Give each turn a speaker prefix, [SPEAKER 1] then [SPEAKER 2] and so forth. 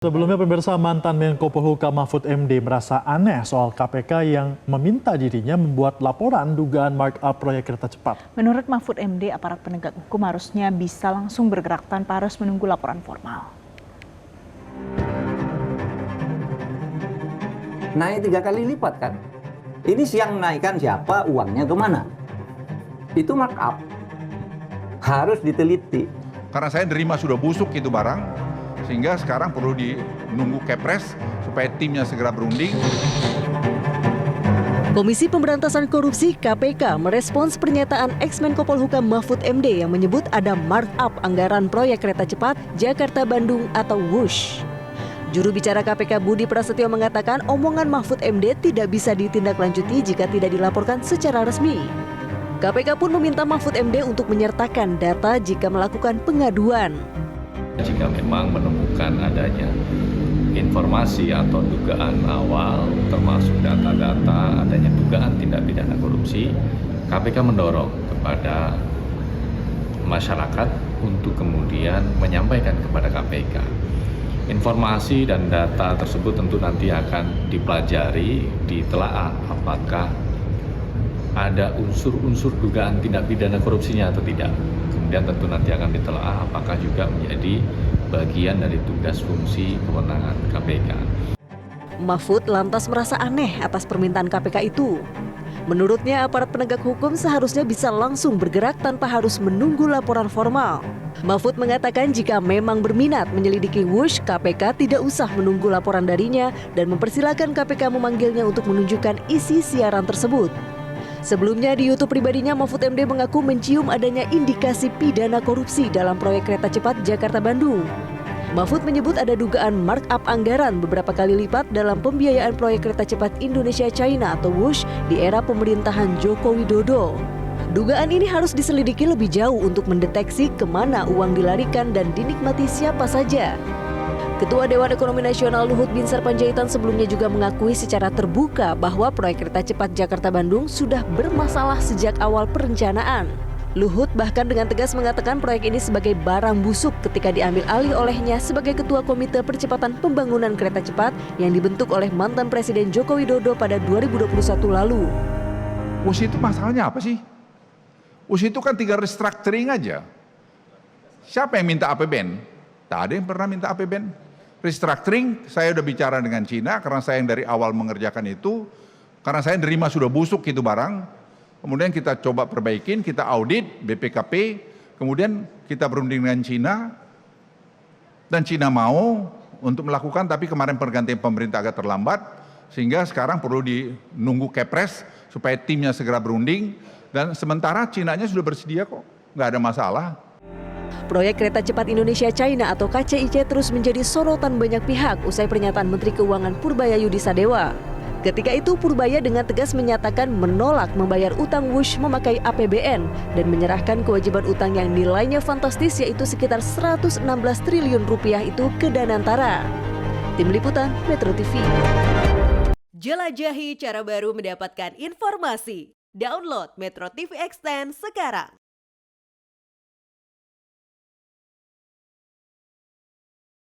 [SPEAKER 1] Sebelumnya pemirsa, mantan Menko Polhukam Mahfud MD merasa aneh soal KPK yang meminta dirinya membuat laporan dugaan markup proyek kereta cepat.
[SPEAKER 2] Menurut Mahfud MD, aparat penegak hukum harusnya bisa langsung bergerak tanpa harus menunggu laporan formal.
[SPEAKER 3] Naik 3 kali lipat kan? Ini siang naikkan siapa, uangnya kemana? Itu markup. Harus diteliti.
[SPEAKER 4] Karena saya nerima sudah busuk itu barang, sehingga sekarang perlu menunggu Kepres supaya timnya segera berunding.
[SPEAKER 5] Komisi Pemberantasan Korupsi (KPK) merespons pernyataan ex-Menko Polhukam Mahfud MD yang menyebut ada markup anggaran proyek kereta cepat Jakarta-Bandung atau WUSH. Juru bicara KPK Budi Prasetyo mengatakan omongan Mahfud MD tidak bisa ditindaklanjuti jika tidak dilaporkan secara resmi. KPK pun meminta Mahfud MD untuk menyertakan data jika melakukan pengaduan.
[SPEAKER 6] Jika memang menemukan adanya informasi atau dugaan awal, termasuk data-data adanya dugaan tindak pidana korupsi, KPK mendorong kepada masyarakat untuk kemudian menyampaikan kepada KPK. Informasi dan data tersebut tentu nanti akan dipelajari, ditelaah apakah ada unsur-unsur dugaan tindak pidana korupsinya atau tidak. Kemudian tentu nanti akan ditelaah apakah juga menjadi bagian dari tugas fungsi kewenangan KPK.
[SPEAKER 5] Mahfud lantas merasa aneh atas permintaan KPK itu. Menurutnya aparat penegak hukum seharusnya bisa langsung bergerak tanpa harus menunggu laporan formal. Mahfud mengatakan jika memang berminat menyelidiki WUSH, KPK tidak usah menunggu laporan darinya dan mempersilahkan KPK memanggilnya untuk menunjukkan isi siaran tersebut. Sebelumnya di YouTube pribadinya, Mahfud MD mengaku mencium adanya indikasi pidana korupsi dalam proyek kereta cepat Jakarta-Bandung. Mahfud menyebut ada dugaan markup anggaran beberapa kali lipat dalam pembiayaan proyek kereta cepat Indonesia-China atau WUSH di era pemerintahan Joko Widodo. Dugaan ini harus diselidiki lebih jauh untuk mendeteksi kemana uang dilarikan dan dinikmati siapa saja. Ketua Dewan Ekonomi Nasional Luhut Binsar Panjaitan sebelumnya juga mengakui secara terbuka bahwa proyek kereta cepat Jakarta-Bandung sudah bermasalah sejak awal perencanaan. Luhut bahkan dengan tegas mengatakan proyek ini sebagai barang busuk ketika diambil alih olehnya sebagai Ketua Komite Percepatan Pembangunan Kereta Cepat yang dibentuk oleh mantan Presiden Joko Widodo pada 2021 lalu.
[SPEAKER 4] WUSH itu masalahnya apa sih? WUSH itu kan 3 restructuring aja. Siapa yang minta APBN? Tak ada yang pernah minta APBN. Restructuring, saya udah bicara dengan Cina karena saya yang dari awal mengerjakan itu, karena saya nerima sudah busuk itu barang, kemudian kita coba perbaikin, kita audit BPKP, kemudian kita berunding dengan Cina, dan Cina mau untuk melakukan, tapi kemarin pergantian pemerintah agak terlambat, sehingga sekarang perlu nunggu Kepres supaya timnya segera berunding, dan sementara Cinanya sudah bersedia kok, nggak ada masalah.
[SPEAKER 5] Proyek kereta cepat Indonesia-China atau KCIC terus menjadi sorotan banyak pihak usai pernyataan Menteri Keuangan Purbaya Yudi Sadewa. Ketika itu Purbaya dengan tegas menyatakan menolak membayar utang WUSH memakai APBN dan menyerahkan kewajiban utang yang nilainya fantastis yaitu sekitar 116 triliun rupiah itu ke Danantara. Tim Liputan Metro TV.
[SPEAKER 7] Jelajahi cara baru mendapatkan informasi. Download Metro TV Extend sekarang.